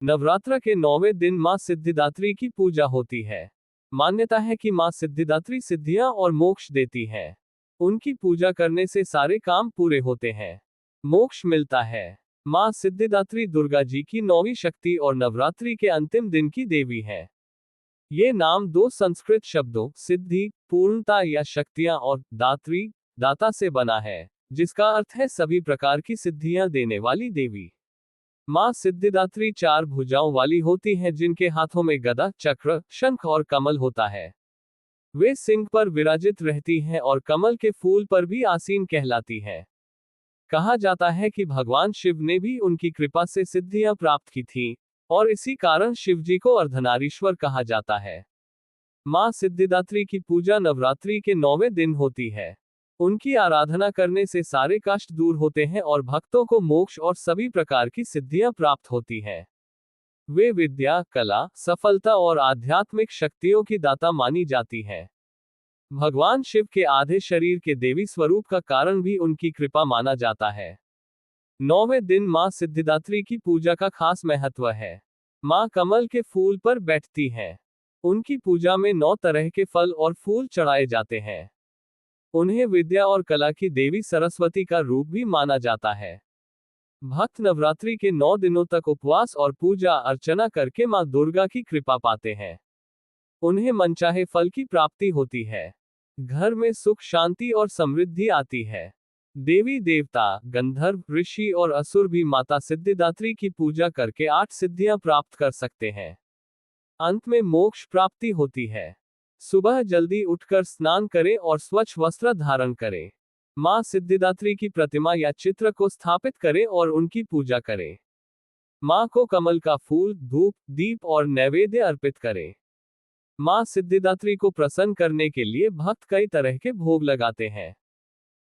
नवरात्र के 9वें दिन मां सिद्धिदात्री की पूजा होती है। मान्यता है कि मां सिद्धिदात्री सिद्धियां और मोक्ष देती है। उनकी पूजा करने से सारे काम पूरे होते हैं, मोक्ष मिलता है। मां सिद्धिदात्री दुर्गा जी की 9वीं शक्ति और नवरात्रि के अंतिम दिन की देवी है। ये नाम दो संस्कृत शब्दों सिद्धि, पूर्णता या शक्तियां और दात्री, दाता से बना है, जिसका अर्थ है सभी प्रकार की सिद्धियां देने वाली देवी। मां सिद्धिदात्री 4 भुजाओं वाली होती हैं, जिनके हाथों में गदा, चक्र, शंख और कमल होता है। वे सिंह पर विराजित रहती हैं और कमल के फूल पर भी आसीन कहलाती हैं। कहा जाता है कि भगवान शिव ने भी उनकी कृपा से सिद्धियां प्राप्त की थीं, और इसी कारण शिवजी को अर्धनारीश्वर कहा जाता है। मां सिद्धिदात्री की पूजा नवरात्रि के 9वें दिन होती है। उनकी आराधना करने से सारे कष्ट दूर होते हैं और भक्तों को मोक्ष और सभी प्रकार की सिद्धियां प्राप्त होती हैं। वे विद्या, कला, सफलता और आध्यात्मिक शक्तियों की दाता मानी जाती हैं। भगवान शिव के आधे शरीर के देवी स्वरूप का कारण भी उनकी कृपा माना जाता है। 9वें दिन मां सिद्धिदात्री की पूजा का खास महत्व है। मां कमल के फूल पर बैठती हैं। उनकी पूजा में 9 तरह के फल और फूल चढ़ाए जाते हैं। उन्हें विद्या और कला की देवी सरस्वती का रूप भी माना जाता है। भक्त नवरात्रि के 9 दिनों तक उपवास और पूजा अर्चना करके मां दुर्गा की कृपा पाते हैं। उन्हें मनचाहे फल की प्राप्ति होती है। घर में सुख, शांति और समृद्धि आती है। देवी देवता, गंधर्व, ऋषि और असुर भी माता सिद्धिदात्री की पूजा करके 8 सिद्धियां प्राप्त कर सकते हैं। अंत में मोक्ष प्राप्ति होती है। सुबह जल्दी उठकर स्नान करें और स्वच्छ वस्त्र धारण करें। मां सिद्धिदात्री की प्रतिमा या चित्र को स्थापित करें और उनकी पूजा करें। मां को कमल का फूल, धूप, दीप और नैवेद्य अर्पित करें। मां सिद्धिदात्री को प्रसन्न करने के लिए भक्त कई तरह के भोग लगाते हैं।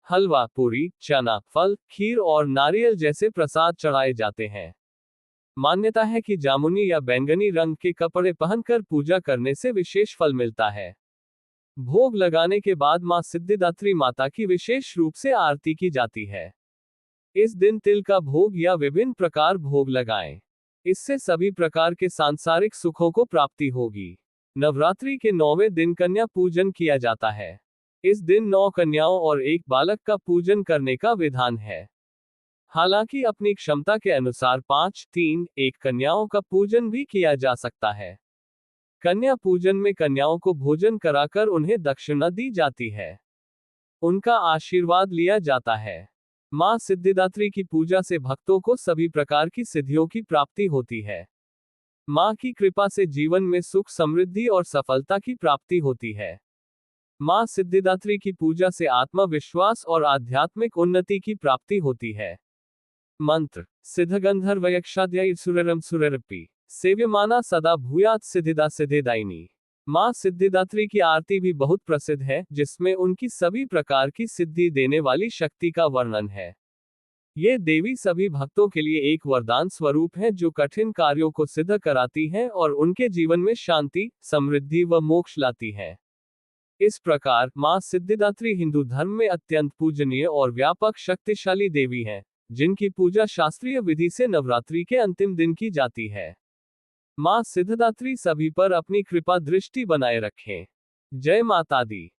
हलवा, पूरी, चना, फल, खीर और नारियल जैसे प्रसाद चढ़ाए जाते हैं। मान्यता है कि जामुनी या बैंगनी रंग के कपड़े पहनकर पूजा करने से विशेष फल मिलता है। भोग लगाने के बाद मां सिद्धिदात्री माता की विशेष रूप से आरती की जाती है। इस दिन तिल का भोग या विभिन्न प्रकार भोग लगाएं। इससे सभी प्रकार के सांसारिक सुखों को प्राप्ति होगी। नवरात्रि के 9वें दिन कन्या पूजन किया जाता है। इस दिन 9 कन्याओं और एक बालक का पूजन करने का विधान है। हालांकि अपनी क्षमता के अनुसार 5, 3, 1 कन्याओं का पूजन भी किया जा सकता है। कन्या पूजन में कन्याओं को भोजन कराकर उन्हें दक्षिणा दी जाती है। उनका आशीर्वाद लिया जाता है। मां सिद्धिदात्री की पूजा से भक्तों को सभी प्रकार की सिद्धियों की प्राप्ति होती है। मां की कृपा से जीवन में सुख, समृद्धि और सफलता की प्राप्ति होती है। मां सिद्धिदात्री की पूजा से आत्मविश्वास और आध्यात्मिक उन्नति की प्राप्ति होती है। मंत्र सिद्धगंधर्वयक्षाद्यै सुररम सुररपि सेव्यमाना सदा भूयात् सिद्धिदा सिद्धिदायिनी। मां सिद्धिदात्री की आरती भी बहुत प्रसिद्ध है, जिसमें उनकी सभी प्रकार की सिद्धि देने वाली शक्ति का वर्णन है। ये देवी सभी भक्तों के लिए एक वरदान स्वरूप है, जो कठिन कार्यों को सिद्ध कराती है और उनके जीवन में शांति, समृद्धि व मोक्ष लाती है। इस प्रकार मां सिद्धिदात्री हिंदू धर्म में अत्यंत पूजनीय और व्यापक शक्तिशाली देवी हैं, जिनकी पूजा शास्त्रीय विधि से नवरात्रि के अंतिम दिन की जाती है। मां सिद्धिदात्री सभी पर अपनी कृपा दृष्टि बनाए रखें। जय माता दी।